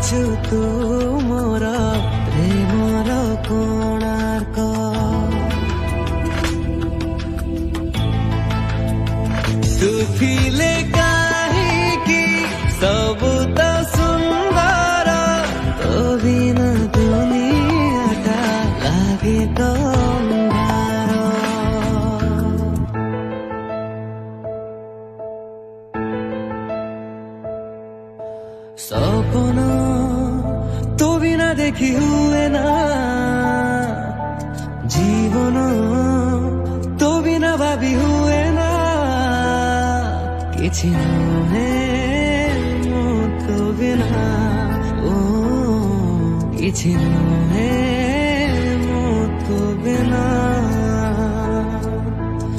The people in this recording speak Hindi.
ଭାବୁଛୁ ତୁ ମୋର ପ୍ରେମର କୋଣାର୍କ। ତୁ ଥିଲେ କାହିଁକି ସବୁ ତ ସୁନ୍ଦର, ତୋ ବିନା ଦୁନିଆଟା ଲାଗେ ଅନ୍ଧାର। सपन तो बिना देखी हुए ना, जीवन तो बिना भाभी हुए ना। किछि नुहे मो तो बिना, ओ किछि नुहे मो तो बिना।